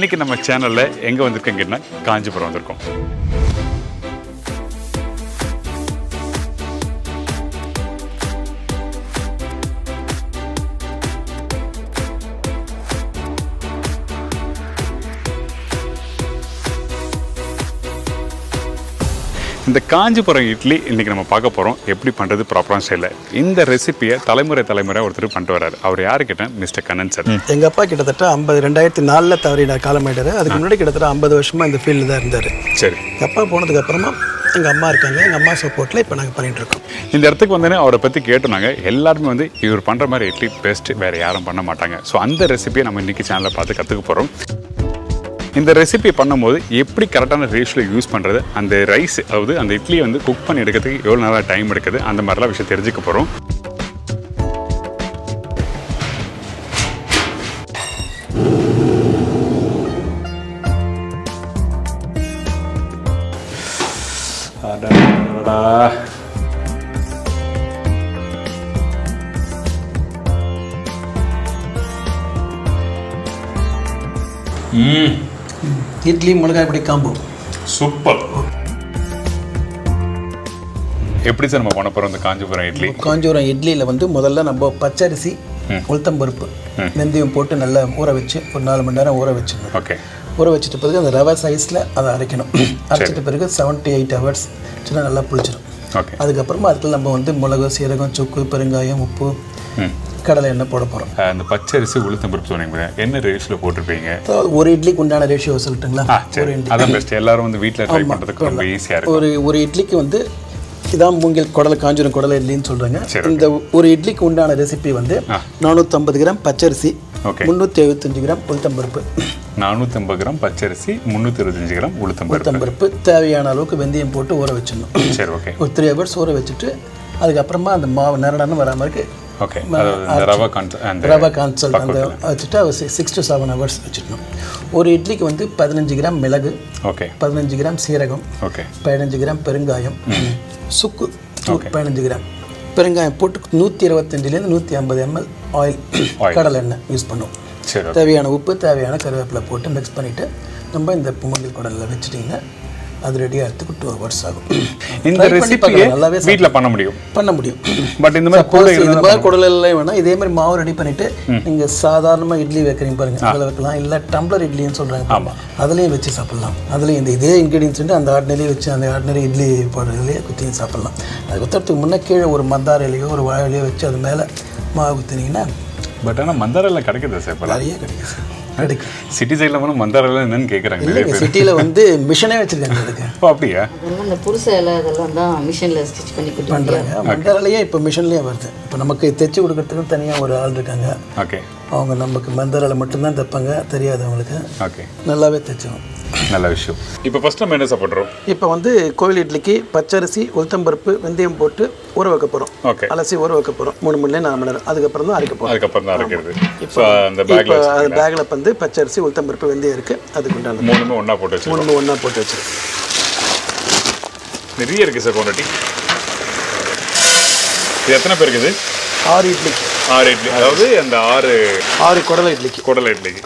இன்றைக்கி நம்ம சேனலில் எங்கே வந்திருக்கோம் கேட்டினா காஞ்சிபுரம் வந்திருக்கோம். இந்த காஞ்சிபுரம் இட்லி இன்றைக்கி நம்ம பார்க்க போகிறோம் எப்படி பண்ணுறது ப்ராப்பரான ஸ்டைலில். இந்த ரெசிபியை தலைமுறை ஒருத்தர் பண்ணிட்டு வராரு. அவர் யாரு கேட்டேன், மிஸ்டர் கண்ணன் சார். எங்கள் அப்பா கிட்டத்தட்ட 2004 தவறின காலமாயிட்டார். அதுக்கு முன்னாடி கிட்டத்தட்ட 50 வருஷமாக இந்த ஃபீல்டில் தான் இருந்தார். சரி, எங்கள் அப்பா போனதுக்கப்புறமா எங்கள் அம்மா இருக்காங்க. எங்கள் அம்மா சப்போர்ட்டில் இப்போ நாங்கள் பண்ணிகிட்ருக்கோம். இந்த இடத்துக்கு வந்தோடனே அவரை பற்றி கேட்டோனாங்க. எல்லாருமே வந்து இவர் பண்ணுற மாதிரி இட்லி பெஸ்ட்டு வேறு யாரும் பண்ண மாட்டாங்க. ஸோ அந்த ரெசிபியை நம்ம இன்றைக்கி சேனலில் பார்த்து கற்றுக்க போகிறோம். இந்த ரெசிபி பண்ணும்போது எப்படி கரெக்டான ரேஷியோவில் யூஸ் பண்ணுறது, அந்த ரைஸ் அதாவது அந்த இட்லியை வந்து குக் பண்ணி எடுக்கிறதுக்கு எவ்வளோ நேரம் டைம் எடுக்குது, அந்த மாதிரிலாம் விஷயம் தெரிஞ்சுக்க போகிறோம். இட்லி மிளகாய் பொடி காம்போ சூப்பர். எப்படி சார் நம்ம பண்ண போகிறோம் இந்த காஞ்சிபுரம் இட்லி? காஞ்சிபுரம் இட்லியில் வந்து முதல்ல நம்ம பச்சரிசி, உளுத்தம்பருப்பு, வெந்தயம் போட்டு நல்லா ஊற வச்சு ஒரு 4 மணி நேரம் ஊற வச்சுக்கணும். ஓகே, ஊற வச்சுட்ட பிறகு அந்த ரவை சைஸில் அதை அரைக்கணும். அரைச்சிட்ட பிறகு 7 to 8 hours சின்ன நல்லா புளிச்சிடும். ஓகே, அதுக்கப்புறமா அதுக்கு நம்ம வந்து மிளகு, சீரகம், சுக்கு, பெருங்காயம், உப்பு, கடலை எண்ணெய் போட போகிறோம். அந்த பச்சரிசி உளுத்தம்பருப்பு சொன்னீங்க, என்ன ரேஷியோவில் போட்டிருப்பீங்க? ஒரு இட்லிக்கு உண்டான ரேஷியோ சொல்லட்டுங்களா? ஒரு இட்லி அதான் பெஸ்ட். எல்லாரும் வந்து வீட்டில் ட்ரை பண்ணுறதுக்கு ரொம்ப ஈஸியாக இருக்கும். ஒரு இட்லிக்கு வந்து இதான் மூங்கில் குடலை, காஞ்சிபுரம் குடலை இட்லின்னு சொல்கிறாங்க. இந்த ஒரு இட்லிக்கு உண்டான ரெசிபி வந்து 450 கிராம் பச்சரிசி, 375 கிராம் உளுத்தம்பருப்பு. 450 கிராம் பச்சரிசி, 325 கிராம் உளுத்தம்பருப்பு. தேவையான அளவுக்கு வெந்தயம் போட்டு ஊற வச்சிடணும். சரி, ஓகே. ஒரு 3 hours ஊற வச்சுட்டு அதுக்கப்புறமா அந்த மாவு நேரடான்னு வரா மாதிரி ஓகே, ரவா கான்சல் அந்த வச்சுட்டு 6 to 7 hours வச்சுக்கணும். ஒரு இட்லிக்கு வந்து 15 கிராம் மிளகு, ஓகே, 15 கிராம் சீரகம், ஓகே, 15 கிராம் பெருங்காயம், சுக்கு 15 கிராம் பெருங்காயம் போட்டு 125லேருந்து 150 ml ஆயில், கடலை எண்ணெய் யூஸ் பண்ணுவோம். தேவையான உப்பு, தேவையான கருவேப்பிலை போட்டு மிக்ஸ் பண்ணிவிட்டு நம்ம இந்த மூங்கில் குடலில் வச்சுட்டிங்கன்னா அது ரெடியாக எடுத்துக்கு 2 hours ஆகும். இந்த ரெசிபியை நல்லாவே வீட்டில் பண்ண முடியும். பட் இந்த மாதிரி குடலாம் வேணால் இதே மாதிரி மாவு ரெடி பண்ணிவிட்டு நீங்கள் சாதாரணமாக இட்லி வைக்கிறீங்க பாருங்கள், அதில் வைக்கலாம். இல்லை டம்ளர் இட்லின்னு சொல்கிறாங்க, ஆமாம், அதுலேயும் வச்சு சாப்பிட்லாம். அதுலேயும் இந்த இதே இன்க்ரீடியன்ஸ் அந்த ஆர்டினரி வச்சு அந்த ஆர்டினரி இட்லி போடுறதுலேயே குத்தியும் சாப்பிட்லாம். அது குத்துறதுக்கு முன்னே கீழே ஒரு மந்தார இலையோ ஒரு வாழை இலையோ வச்சு அது மேலே மாவு குத்தினீங்கன்னா. பட் ஆனால் மந்தார இலை கிடைக்குது சார்? இப்போ நிறைய கிடைக்கும் சார். சிட்டி சைடில் போனால் மந்தார இலை என்னன்னு கேட்குறாங்க நிறைய பேர். சிட்டியில் வந்து மிஷினே வச்சுருக்காங்க அதுக்கு. ஓ, அப்படியா? இந்த புருஷ இலை இதெல்லாம் தான் மிஷினில் ஸ்டிச் பண்ணி பண்ணுறாங்க. மந்தார இலையே இப்போ மிஷின்லேயே வருது. இப்போ நமக்கு தைச்சி கொடுக்கறதுக்கு தனியாக ஒரு ஆள் இருக்காங்க. ஓகே, அவங்க நமக்கு மந்தார இலை மட்டும்தான் தைப்பாங்க, தெரியாது அவங்களுக்கு. ஓகே, நல்லாவே தைச்சோம். நல்ல விஷயம். இப்போ ஃபர்ஸ்ட் நம்ம என்ன சாப்பிட்றோம்? இப்போ வந்து கோவில் இட்லிக்கு பச்சரிசி, உளுத்தம்பருப்பு, வெந்தயம் போட்டு ஊற வைக்க போகிறோம். ஓகே, அலசி ஊற வைக்க போகிறோம் 3 மணி நேரம் 4 மணி நேரம். அதுக்கப்புறம் தான் அரைக்க போகிறோம். அதுக்கப்புறம் தான் அரைக்கிறது. இப்போ அந்த பேக்கில் வந்து பச்சரிசி, உளுத்தம்பருப்பு, வெந்தயம் இருக்குது. அதுக்கு உண்டான 3 ஒன்றா போட்டு வச்சு ஒன்றா போட்டு வச்சுருக்கோம். நிறைய இருக்குது சார் குவான்டிட்டி. இது எத்தனை பேர் இருக்குது? 6 இட்லிக்கு. 6 இட்லி, அதாவது அந்த 6 குடலை இட்லிக்கு.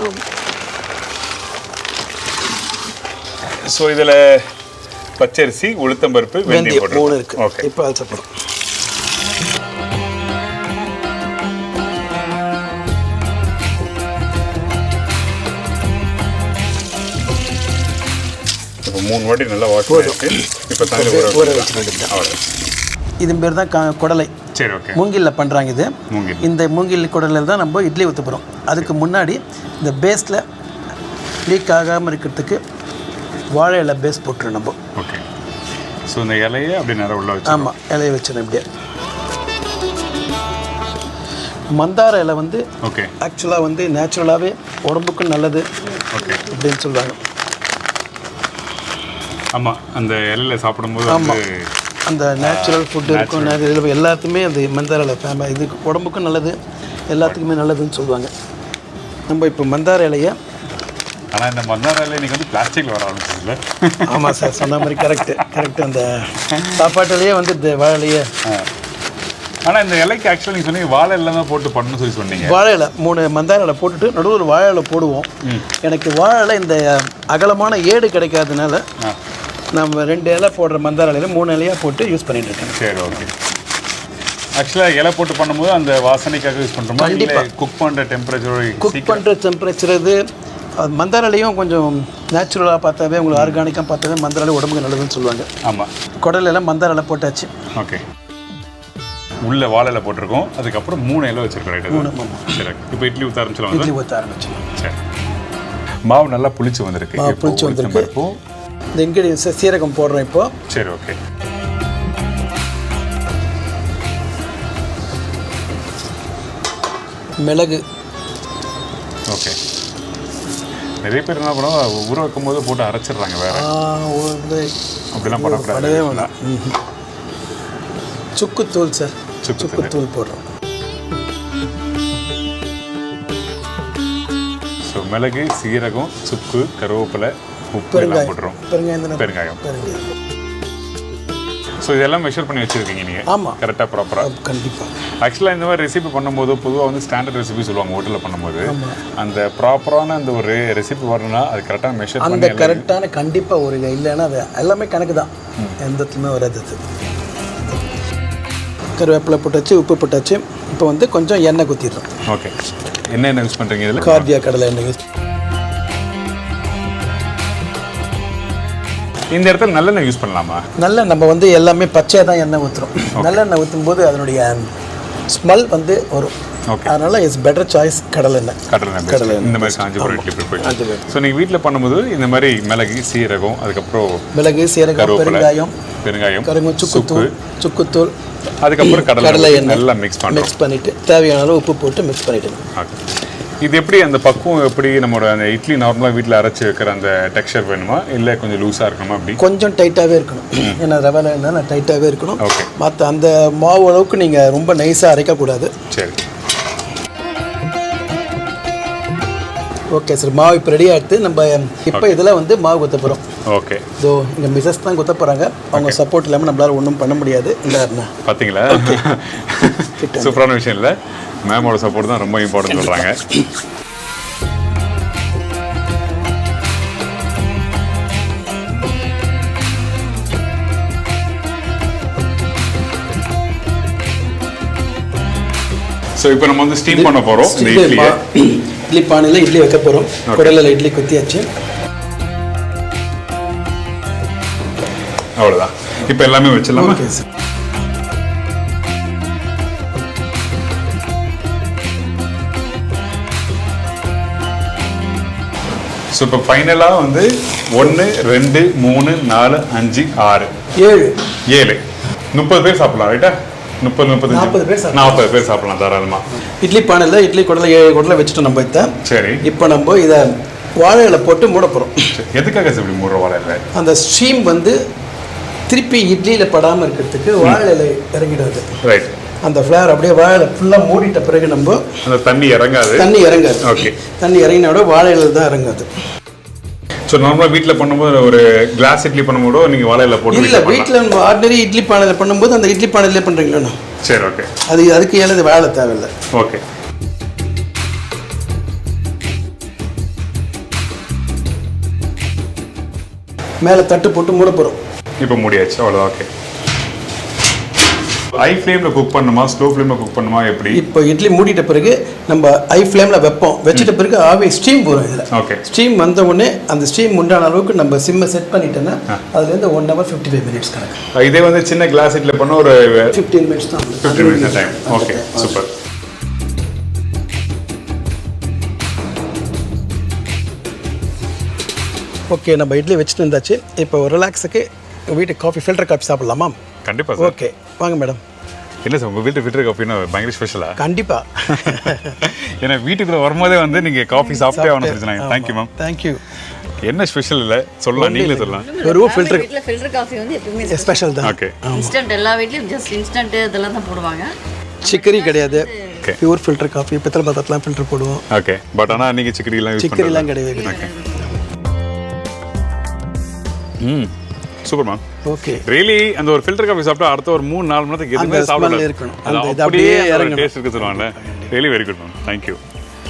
ஸோ இதில் பச்சரிசி, உளுத்தம்பருப்பு, வெந்தயம் 3 இருக்குது. ஓகே, இப்போ அது சாப்பிடும். இப்போ 3 வாட்டி நல்லா வாஷ் பண்ணிட்டு இப்போ தண்ணி ஊற வச்சுருக்கேன். இது பேர் தான் குடலை. சரி, ஓகே. மூங்கிலில் பண்ணுறாங்க. இது இந்த மூங்கில் குடலில் தான் நம்ம இட்லி ஊற்ற போகிறோம். அதுக்கு முன்னாடி இந்த பேஸில் லீக் ஆகாமல் இருக்கிறதுக்கு வாழை இலை பேஸ் போட்டுரும் நம்ம. ஓகே, ஸோ இந்த இலையை அப்படி நேரம் உள்ள வச்சு. ஆமாம், இலையை வச்சிடும் இப்படியே. மந்தார இலை வந்து ஓகே ஆக்சுவலாக வந்து நேச்சுரலாகவே உடம்புக்கும் நல்லது. ஓகே அப்படின்னு சொல்லுவாங்க. ஆமாம், அந்த இலையில் சாப்பிடும்போது ஆமாம், அந்த நேச்சுரல் ஃபுட்டு இருக்கும். எல்லாத்துக்குமே அந்த மந்தார இலை இதுக்கு உடம்புக்கும் நல்லது, எல்லாத்துக்குமே நல்லதுன்னு சொல்லுவாங்க. நம்ம இப்போ மந்தார இலையை ஆனால் இந்த மந்தார இலை இன்றைக்கி வந்து பிளாஸ்டிக்கில் வர ஆரம்பிச்சதில்ல? ஆமாம் சார், சொன்ன மாதிரி கரெக்டு. அந்த சாப்பாட்டிலேயே வந்து இந்த வாழையே ஆனால் இந்த இலைக்கு ஆக்சுவலாக நீங்கள் சொன்னீங்க வாழை இலை தான் போட்டு பண்ணணும்னு சொல்லி சொன்னீங்க. வாழை இலை 3 மந்தார இலை போட்டுட்டு நடுவில் ஒரு வாழை இலை போடுவோம். எனக்கு வாழை இலை இந்த அகலமான ஏடு கிடைக்காதனால நம்ம 2 இலை போடுற மந்தார இலையில 3 இலையாக போட்டு யூஸ் பண்ணிட்டு இருக்கேன். சரி, ஓகே. ஆக்சுவலாக இலை போட்டு பண்ணும்போது அந்த வாசனைக்காக யூஸ் பண்ணுறோமா? கண்டிப்பாக. குக் பண்ணுற டெம்பரேச்சர் இது மந்தார இலையும் கொஞ்சம் நேச்சுரலாக பார்த்தாவே உங்களுக்கு ஆர்கானிக்காக பார்த்தாவே மந்தார இலை உடம்புக்கு நல்லதுன்னு சொல்லுவாங்க. ஆமாம். குடலெல்லாம் மந்தார இலை போட்டாச்சு. ஓகே. உள்ள வாழை இலை போட்டிருக்கோம், அதுக்கப்புறம் 3 இலை வச்சிருக்கோம். சரி, இப்போ இட்லி ஊற்ற ஆரம்பிச்சிடலாம். இட்லி ஊற்ற ஆரம்பிச்சிடலாம். சரி. மாவு நல்லா புளிச்சு வந்திருக்கு. புளிச்சு வந்திருக்கு. இந்த இன்கிரீடியன்ஸை சீரகம் போடுறோம் இப்போ. சரி, ஓகே. மிளகு. ஓகே. நிறைய பேர் என்ன பண்ணுவோம், ஊற வைக்கும் போது போட்டு அரைச்சிடுறாங்க. வேற அப்படிலாம் பண்ணக்கூடாது. சுக்குத்தூள் சார், சுக்குத்தூள் போடுறோம். ஸோ மிளகு, சீரகம், சுக்கு, கருவேப்பிலை, உப்பு எல்லாம் போட்டுரும். பெருங்காயம். ஸோ இதெல்லாம் மெஷர் பண்ணி வச்சுருக்கீங்க நீங்கள்? ஆமாம், கரெக்டாக ப்ராப்பராக. கண்டிப்பாக. ஆக்சுவலாக இந்த மாதிரி ரெசிபி பண்ணும்போது பொதுவாக வந்து ஸ்டாண்டர்ட் ரெசிபி சொல்லுவாங்க ஹோட்டலில் பண்ணும்போது. அந்த ப்ராப்பரான அந்த ஒரு ரெசிபி வரணும்னா அது கரெக்டாக மெஷர் பண்ணி அந்த கரெக்டான கண்டிப்பாக ஒரு இல்லைன்னா அது எல்லாமே கணக்கு தான், எந்தத்துலையுமே வராது. கருவேப்பிலை போட்டாச்சு, உப்பு போட்டாச்சு. இப்போ வந்து கொஞ்சம் எண்ணெய் ஊற்றிடுறோம். ஓகே. என்ன யூஸ் பண்ணுறீங்க இதில்? கார்டியா கடலை எண்ணெய் யூஸ். இந்த இடத்துல நல்லெண்ணெய் யூஸ் பண்ணலாமா? நம்ம வந்து எல்லாமே பச்சையாக தான் எண்ணெய் ஊற்றுறோம். நல்லெண்ணெய் ஊற்றும் போது அதனுடைய ஸ்மெல் வந்து வரும். அதனால இட்ஸ் பெட்டர் சாய்ஸ் கடலெண்ணெய். இந்த மாதிரி காஞ்சிபுரம் இட்லி ப்ரிப்பேர். ஸோ நீங்கள் வீட்டில் பண்ணும்போது இந்த மாதிரி மிளகு, சீரகம், அதுக்கப்புறம் மிளகு, சீரகம், பெருங்காயம், சுக்குத்தூள், அதுக்கப்புறம் கடலை எண்ணெய் நல்லா மிக்ஸ் பண்ணிட்டு தேவையான அளவு உப்பு போட்டு மிக்ஸ் பண்ணிட்டு. இது எப்படி அந்த பக்குவம் எப்படி நம்மளோட அந்த இட்லி நார்மலாக வீட்டில் அரைச்சி வைக்கிற அந்த டெக்ஸ்சர் வேணுமா இல்லை கொஞ்சம் லூஸாக இருக்கணுமா? அப்படி கொஞ்சம் டைட்டாகவே இருக்கணும். ஏன்னா ரவையில் என்னன்னா டைட்டாகவே இருக்கணும். ஓகே. மற்ற அந்த மாவு அளவுக்கு நீங்கள் ரொம்ப நைஸாக அரைக்கக்கூடாது. சரி, ஓகே சார். மாவு இப்போ ரெடி ஆகிடுது. நம்ம இப்போ இதில் வந்து மாவு குத்த போகிறோம். ஓகே. ஸோ இங்கே மிஸ்ஸஸ் தான் குத்த போகிறாங்க. அவங்க சப்போர்ட் இல்லாமல் நம்மளால் ஒன்றும் பண்ண முடியாது. இல்லை பார்த்தீங்களா? சூப்பரான விஷயம் இல்லை, மேமோட சப்போர்ட் தான் ரொம்ப இம்பார்ட்டன்ட் சொல்கிறாங்க. ஸோ இப்போ நம்ம வந்து ஸ்டீம் பண்ண போகிறோம். இட்லி பானையில் இட்லி வைக்க போகிறோம். குடலில் இட்லி குத்தியாச்சு. அவ்வளோதான். இப்போ எல்லாமே வச்சிடலாமா? Okay sir. ஸோ இப்போ ஃபைனலாக வந்து 1 2 3 4 5 6 7 30 பேர் சாப்பிடலாம். ரைட்டா? 40 பேர் சாப்பிடலாம் தாராளமாக. இட்லி பானையில் இட்லி குடலை 7 குடலை வச்சுட்டு நம்ம வைத்தேன். சரி. இப்போ நம்ம இதை வாழை இலை போட்டு மூட போகிறோம். எதுக்காக சார் இப்படி மூடுற வாழை இலை? அந்த ஸ்டீம் வந்து திருப்பி இட்லியில் படாமல் இருக்கிறதுக்கு வாழை இலை இறங்கிடுது. ரைட். அந்த ஃப்ளேவர் அப்படியே வாழை ஃபுல்லாக மூடிட்ட பிறகு நம்ம அந்த தண்ணி இறங்காது. ஓகே. தண்ணி இறங்கினா விட வாழை இலை தான் இறங்காது. ஸோ நார்மலாக வீட்டில் பண்ணும்போது ஒரு கிளாஸ் இட்லி பண்ணும்போது நீங்கள் வாழை இலை போட்டு இல்லை, வீட்டில் நம்ம ஆர்டினரி இட்லி பானையில் பண்ணும்போது அந்த இட்லி பானையிலே பண்ணுறீங்களா? சரி, ஓகே. அதுக்கு ஏழு வாழை தேவையில்லை. ஓகே. மேலே தட்டு போட்டு மூட போகிறோம். இப்போ மூடியாச்சு, அவ்வளோதான். ஓகே. ஹை ஃப்ளேமில் குக் பண்ணுமா, ஸ்லோ ஃப்ளேமில் குக் பண்ணுமா, எப்படி? இப்போ இட்லி மூடிட்ட பிறகு நம்ம ஹை ஃப்ளேமில் வைப்போம். வச்சுட்ட பிறகு ஆவி ஸ்டீம் வரும். இதில் ஓகே. ஸ்டீம் வந்த உடனே அந்த ஸ்டீம் உண்டான அளவுக்கு நம்ம சிம்மை செட் பண்ணிட்டோன்னா அதுலேருந்து 1 hour 55 minutes கணக்கு. இதே வந்து சின்ன கிளாஸ் இட்லி பண்ண ஒரு 15 minutes தான். 15 minutes time. Okay, super. Okay, நம்ம இட்லி வச்சுட்டு இருந்தாச்சு. இப்போ ரிலாக்ஸுக்கு வீட்டுக்கு காஃபி, ஃபில்டர் காஃபி சாப்பிடலாமா? கண்டிப்பாக சார். ஓகே, வாங்க மேடம். இல்லை சார், உங்கள் வீட்டு ஃபில்டர் காஃபின்னா பயங்கர ஸ்பெஷலா? கண்டிப்பாக. ஏன்னா வீட்டுக்குள்ளே வரும்போதே வந்து நீங்கள் காஃபி சாப்பிட்டே ஆகணும் சொல்லிச்சுனாங்க. Thank you ma'am. தேங்க்யூ. என்ன ஸ்பெஷல் இல்லை சொல்லலாம், நீங்களே சொல்லலாம். வெறும் ஃபில்டர் காஃபி வந்து எப்பவுமே ஸ்பெஷல் தான். ஓகே. இன்ஸ்டன்ட் எல்லா வீட்லையும் ஜஸ்ட் இன்ஸ்டன்ட் இதெல்லாம் தான் போடுவாங்க. சிக்கரி கிடையாது, பியூர் ஃபில்டர் காஃபி. பித்தளை பாத்திரத்தெலாம் ஃபில்டர் போடுவோம். ஓகே. பட் ஆனால் நீங்கள் சிக்கரிலாம் கிடையாது. Super ma'am. ஓகே ரியலி அந்த ஒரு ஃபில்டர் காஃபி சாப்பிட்டா அடுத்த ஒரு 3-4 மணி நேரத்துக்கு எதுவுமே அந்த சாப்பிடலாம் smell இருக்கணும். அது அந்த இது அப்படியே அப்படியே இறங்கணும். டேஸ்ட் இருக்கு சொல்லுவாங்கல்ல really very good ma'am thank you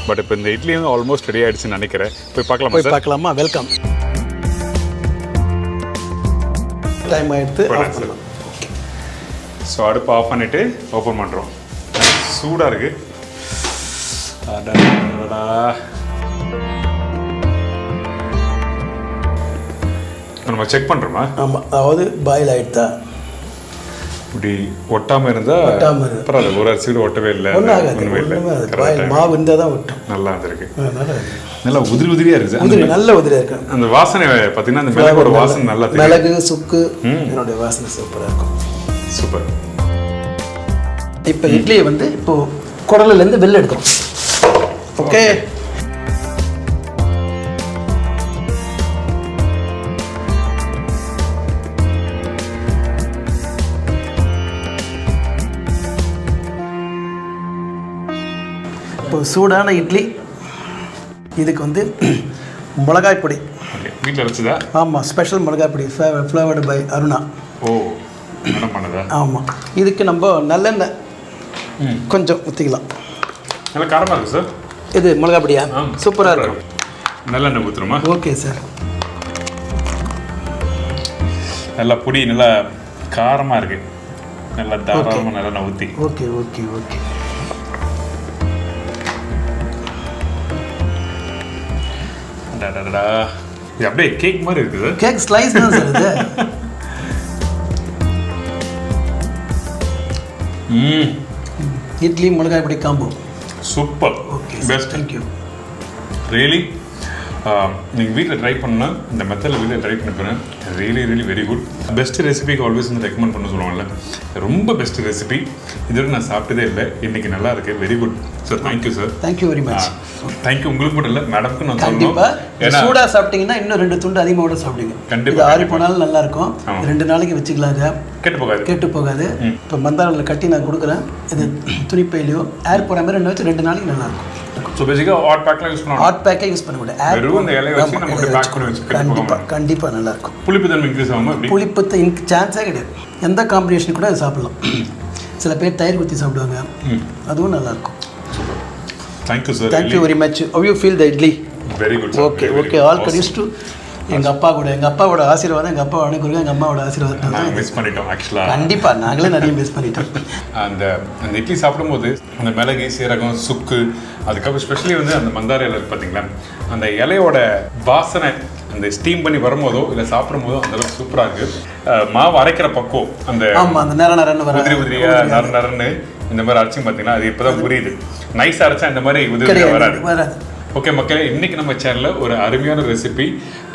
but இப்போ இந்த இட்லி வந்து ஆல்மோஸ்ட் ரெடி ஆயிடுச்சுன்னு நினைக்கிறேன் போய் பார்க்கலாமா போய் சார் பார்க்கலாமா வெல்கம் டைம் ஆயிடுத்து ஆஃப் பண்ணலாம் ஸோ அடுப்பு ஆஃப் பண்ணிட்டு ஓப்பன் பண்ணுறோம் சூடாக இருக்கு அடடடடா. நம்ம செக் பண்ணுறோமா ஆமாம் அதாவது பாயில் ஆகிடுதா இப்படி ஒட்டாமல் இருந்தால் ஒட்டாம இரு. பரவாயில்ல ஒரு அரிசி கூட ஒட்டவே இல்லை ஒன்றும் ஆகாது ஒன்றுமே இல்லை ஒன்றுமே ஆகாது Correct பாயில் ஆ மாவு இருந்தால் தான் ஒட்டும் நல்லா இருந்திருக்கு அதனால நல்லா உதிரி உதிரியாக இருக்குது உதிரி நல்ல உதிரியாக இருக்கும் அந்த வாசனை பார்த்தீங்கன்னா அந்த மிளகோட வாசனை நல்லா தெரியும் மிளகு சுக்கு என்னுடைய வாசனை சூப்பராக இருக்கும் சூப்பர் இப்போ இட்லியை வந்து இப்போ குடலுலேருந்து வெளில எடுக்கிறோம் ஓகே இப்போ சூடான இட்லி இதுக்கு வந்து மிளகாய் பொடி ஓகே வீட்டில் வச்சுதா ஆமாம் ஸ்பெஷல் மிளகாய் பொடி ஃப்ளேவர்டு பை அருணா ஓ என்ன பண்ணதா ஆமாம் இதுக்கு நம்ம நல்லெண்ணெய் கொஞ்சம் ஊற்றிக்கலாம் நல்லா காரமாக இருக்குது சார் இது மிளகாய் பொடியா சூப்பராக இருக்கும் நல்லெண்ணெய் ஊற்றுறோமா ஓகே சார் நல்லா பொடி நல்லா காரமாக இருக்கு நல்லா தாராளமாக நல்லெண்ணெய் ஊற்றி ஓகே ஓகே ஓகே டடடடா. இது அப்படியே கேக் மாதிரி இருக்குது கேக் ஸ்லைஸ் தான் சார் இது இட்லி மிளகாய் பொடி combo super okay best thank you really நீங்கள் வீட்டில் ட்ரை பண்ணால் இந்த மெத்தடில் வீட்டில் ட்ரை பண்ணி போகிறேன் ரியலி வெரி குட் பெஸ்ட் ரெசிபிக்கு ஆல்வேஸ் வந்து ரெக்கமெண்ட் பண்ண சொல்லுவாங்கல்ல ரொம்ப பெஸ்ட் ரெசிபி இதுவரை நான் சாப்பிட்டதே இல்லை இன்னைக்கு நல்லா இருக்கு very good sir thank you sir thank you very much thank you உங்களுக்கு மட்டும் இல்லை மேடம்க்கு நான் சொல்லணும் கண்டிப்பாக ஏன்னா சூடாக சாப்பிட்டீங்கன்னா இன்னும் 2 துண்டு அதிகமாக கூட சாப்பிடுங்க கண்டிப்பா, இது ஆறி போனாலும் நல்லா இருக்கும் ஆமா. 2 நாளைக்கு வச்சுக்கலாங்க கெட்டு போகாது கெட்டு போகாது இப்போ மந்தாரில் கட்டி நான் கொடுக்குறேன் இது துணிப்பையிலையோ ஏர் போகிற மாதிரி வச்சு 2 நாளைக்கு நல்லா இருக்கும் ஸோ பேசிக்காக ஹாட் பேக்லாம் யூஸ் பண்ணலாம் ஹாட் பேக்கே யூஸ் பண்ண முடியாது ஏர் வெறும் இந்த இலையை வச்சு நம்ம அப்படியே பேக் பண்ணி வச்சு கெட்டு கண்டிப்பாக போகாமல் கண்டிப்பாக நல்லா இருக்கும் புளிப்பு தன்மை இன்க்ரீஸ் ஆகாமல் அப்படி புளிப்பு சான்ஸே கிடையாது எந்த காம்பினேஷன் கூட அது சாப்பிடலாம் சில பேர் தயிர் ஊற்றி சாப்பிடுவாங்க அதுவும் நல்லாயிருக்கும் thank you sir thank you very much how you feel the idli very good okay okay all kudos to எங்கள் அப்பாவோட ஆசீர்வாதம் எங்கள் அப்பா வணக்கம் எங்கள் அம்மாவோட ஆசீர்வாதம் நாங்கள் மிஸ் பண்ணிட்டோம் ஆக்சுவலாக கண்டிப்பாக நாங்களே நிறைய மிஸ் பண்ணிட்டோம் அந்த அந்த இட்லி சாப்பிடும்போது அந்த மிளகு சீரகம் சுக்கு அதுக்கப்புறம் ஸ்பெஷலி வந்து அந்த மந்தார இலை இருக்கு பார்த்தீங்களா அந்த இலையோட வாசனை அந்த ஸ்டீம் பண்ணி வரும்போதோ இல்லை சாப்பிடும் போதோ அந்த அளவுக்கு சூப்பராக இருக்குது மாவு அரைக்கிற பக்குவம் அந்த ஆமாம் அந்த நேரம் வர உதிரியா நரன்னு இந்த மாதிரி அரைச்சும் பார்த்தீங்கன்னா அது இப்போதான் புரியுது நைஸாக அரைச்சா இந்த மாதிரி உதிரியா வராது வராது ஓகே மக்களே இன்னைக்கு நம்ம சேனலில் ஒரு அருமையான ரெசிபி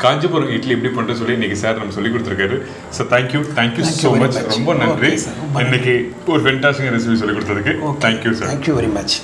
காஞ்சிபுரம் இட்லி எப்படி பண்ணுறது சொல்லி இன்னைக்கு சார் நம்ம சொல்லி கொடுத்துருக்காரு ஸோ தேங்க்யூ ஸோ மச் ரொம்ப நன்றி இன்னைக்கு ஒரு ஃபென்டாஸ்டிக் ரெசிபி சொல்லி கொடுத்ததுக்கு thank you sir thank you very much